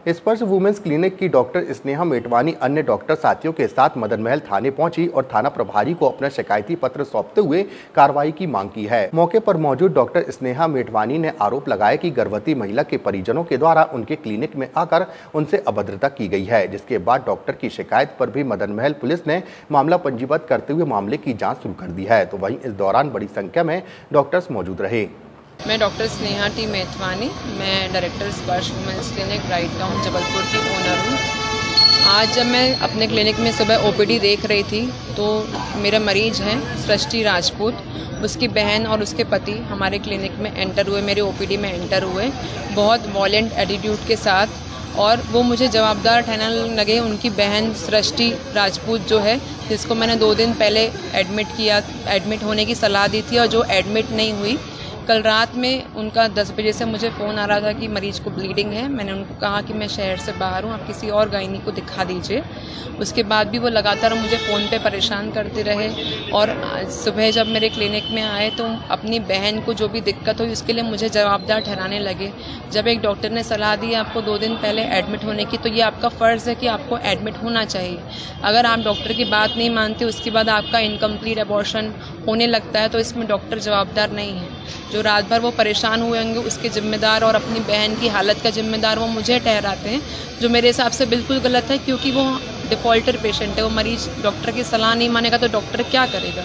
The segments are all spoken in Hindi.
स्पर्श वुमेन्स क्लिनिक की डॉक्टर स्नेहा मेटवानी अन्य डॉक्टर साथियों के साथ मदन महल थाने पहुंची और थाना प्रभारी को अपना शिकायती पत्र सौंपते हुए कार्रवाई की मांग की है। मौके पर मौजूद डॉक्टर स्नेहा मेटवानी ने आरोप लगाया कि गर्भवती महिला के परिजनों के द्वारा उनके क्लिनिक में आकर उनसे अभद्रता की गई है, जिसके बाद डॉक्टर की शिकायत पर भी मदन महल पुलिस ने मामला पंजीबद्ध करते हुए मामले की जाँच शुरू कर दी है। तो वहीं इस दौरान बड़ी संख्या में डॉक्टर्स मौजूद रहे। मैं डॉक्टर स्नेहा टी मेटवानी, मैं director Sparsh women's clinic Wright Town Jabalpur की ओनर हूँ। आज जब मैं अपने क्लिनिक में सुबह ओपीडी देख रही थी तो मेरा मरीज है सृष्टि राजपूत, उसकी बहन और उसके पति हमारे क्लिनिक में एंटर हुए, मेरे ओपीडी में एंटर हुए बहुत वॉयलेंट एटीट्यूड के साथ, और वो मुझे जवाबदार ठहराने लगे। उनकी बहन सृष्टि राजपूत जो है, जिसको मैंने 2 दिन पहले एडमिट होने की सलाह दी थी और जो एडमिट नहीं हुई, कल रात में उनका 10 बजे से मुझे फ़ोन आ रहा था कि मरीज को ब्लीडिंग है। मैंने उनको कहा कि मैं शहर से बाहर हूँ, आप किसी और गायनी को दिखा दीजिए। उसके बाद भी वो लगातार मुझे फ़ोन पे परेशान करते रहे और सुबह जब मेरे क्लिनिक में आए तो अपनी बहन को जो भी दिक्कत हुई उसके लिए मुझे जवाबदार ठहराने लगे। जब एक डॉक्टर ने सलाह दी आपको 2 दिन पहले एडमिट होने की, तो ये आपका फ़र्ज़ है कि आपको एडमिट होना चाहिए। अगर आप डॉक्टर की बात नहीं मानते, उसके बाद आपका इनकम्प्लीट अबॉर्शन होने लगता है, तो इसमें डॉक्टर जवाबदार नहीं है। जो रात भर वो परेशान हुए होंगे उसके ज़िम्मेदार और अपनी बहन की हालत का ज़िम्मेदार वो मुझे ठहराते हैं, जो मेरे हिसाब से बिल्कुल गलत है, क्योंकि वो डिफ़ॉल्टर पेशेंट है। वो मरीज़ डॉक्टर की सलाह नहीं मानेगा तो डॉक्टर क्या करेगा।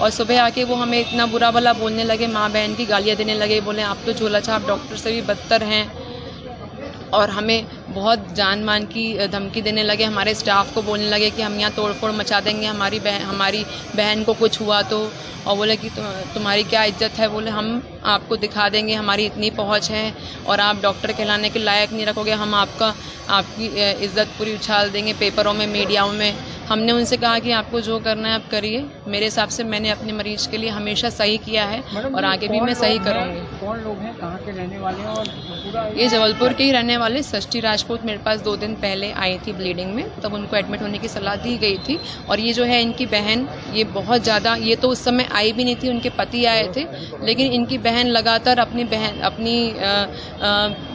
और सुबह आके वो हमें इतना बुरा भला बोलने लगे, माँ बहन की गालियाँ देने लगे, बोले आप तो झोला छाप डॉक्टर से भी बदतर हैं, और हमें बहुत जान मान की धमकी देने लगे। हमारे स्टाफ को बोलने लगे कि हम यहाँ तोड़फोड़ मचा देंगे हमारी बहन को कुछ हुआ तो, और बोले कि तुम्हारी क्या इज्जत है, बोले हम आपको दिखा देंगे, हमारी इतनी पहुँच है और आप डॉक्टर कहलाने के लायक नहीं रखोगे, हम आपकी इज्जत पूरी उछाल देंगे पेपरों में, मीडियाओं में। हमने उनसे कहा कि आपको जो करना है आप करिए। मेरे हिसाब से मैंने अपने मरीज के लिए हमेशा सही किया है और आगे भी मैं सही करूँगी। कौन लोग हैं, कहाँ के रहने वाले हैं? और ये जबलपुर के ही रहने वाले सृष्टि राजपूत मेरे पास 2 दिन पहले आई थी ब्लीडिंग में, तब उनको एडमिट होने की सलाह दी गई थी। और ये जो है इनकी बहन, ये बहुत ज़्यादा, ये तो उस समय आई भी नहीं थी, उनके पति आए थे, लेकिन इनकी बहन लगातार अपनी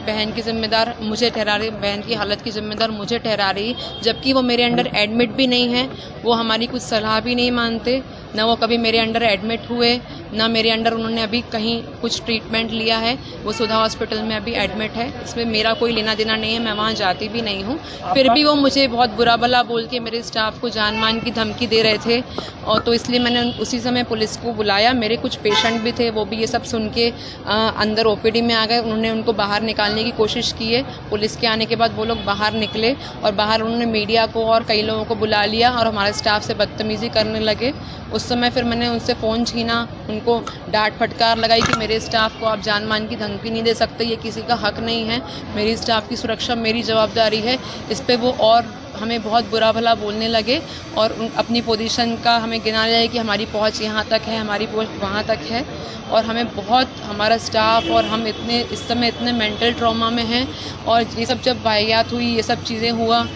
बहन की जिम्मेदार मुझे ठहरा रही, बहन की हालत की जिम्मेदार मुझे ठहरा रही, जबकि वो मेरे अंडर एडमिट भी नहीं है। वो हमारी कुछ सलाह भी नहीं मानते, ना वो कभी मेरे अंडर एडमिट हुए, ना मेरे अंडर उन्होंने अभी कहीं कुछ ट्रीटमेंट लिया है। वो सुधा हॉस्पिटल में अभी एडमिट है, इसमें मेरा कोई लेना देना नहीं है, मैं वहाँ जाती भी नहीं हूँ। फिर भी वो मुझे बहुत बुरा भला बोल के मेरे स्टाफ को जान मान की धमकी दे रहे थे, और तो इसलिए मैंने उसी समय पुलिस को बुलाया। मेरे कुछ पेशेंट भी थे, वो भी ये सब सुन के अंदर ओपीडी में आ गए। उन्होंने उनको बाहर निकालने की कोशिश की है। पुलिस के आने के बाद वो लोग बाहर निकले और बाहर उन्होंने मीडिया को और कई लोगों को बुला लिया और हमारे स्टाफ से बदतमीज़ी करने लगे। उस समय फिर मैंने उनसे फ़ोन छीना, उनको डांट फटकार लगाई कि मेरे स्टाफ को आप जान मान की धमकी नहीं दे सकते, ये किसी का हक नहीं है, मेरी स्टाफ की सुरक्षा मेरी जवाबदारी है। इस पे वो और हमें बहुत बुरा भला बोलने लगे और अपनी पोजीशन का हमें गिना लिया कि हमारी पहुंच यहाँ तक है, हमारी पहुंच वहाँ तक है, और हमें बहुत, हमारा स्टाफ और हम इस समय इतने मेंटल ट्रॉमा में हैं। और ये सब जब वाहियात हुई, ये सब चीज़ें हुआ,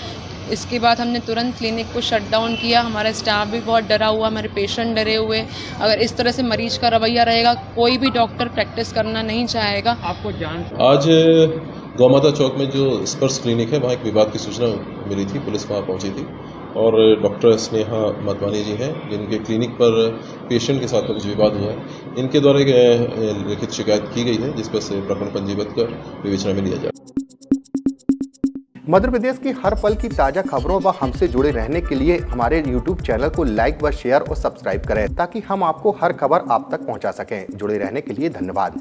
इसके बाद हमने तुरंत क्लिनिक को शट डाउन किया। हमारा स्टाफ भी बहुत डरा हुआ, हमारे पेशेंट डरे हुए। अगर इस तरह से मरीज का रवैया रहेगा, कोई भी डॉक्टर प्रैक्टिस करना नहीं चाहेगा। आपको जान आज गौमाता चौक में जो स्पर्श क्लिनिक है, वहाँ एक विवाद की सूचना मिली थी, पुलिस वहाँ पहुँची थी और डॉक्टर स्नेहा मेटवानी जी हैं, जिनके क्लिनिक पर पेशेंट के साथ कुछ विवाद हुआ है। इनके द्वारा एक लिखित शिकायत की गई है, जिस पर से प्रकरण पंजीबद्ध कर विवेचना में लिया जाए। मध्य प्रदेश की हर पल की ताजा खबरों व हमसे जुड़े रहने के लिए हमारे YouTube चैनल को लाइक व शेयर और सब्सक्राइब करें, ताकि हम आपको हर खबर आप तक पहुंचा सकें। जुड़े रहने के लिए धन्यवाद।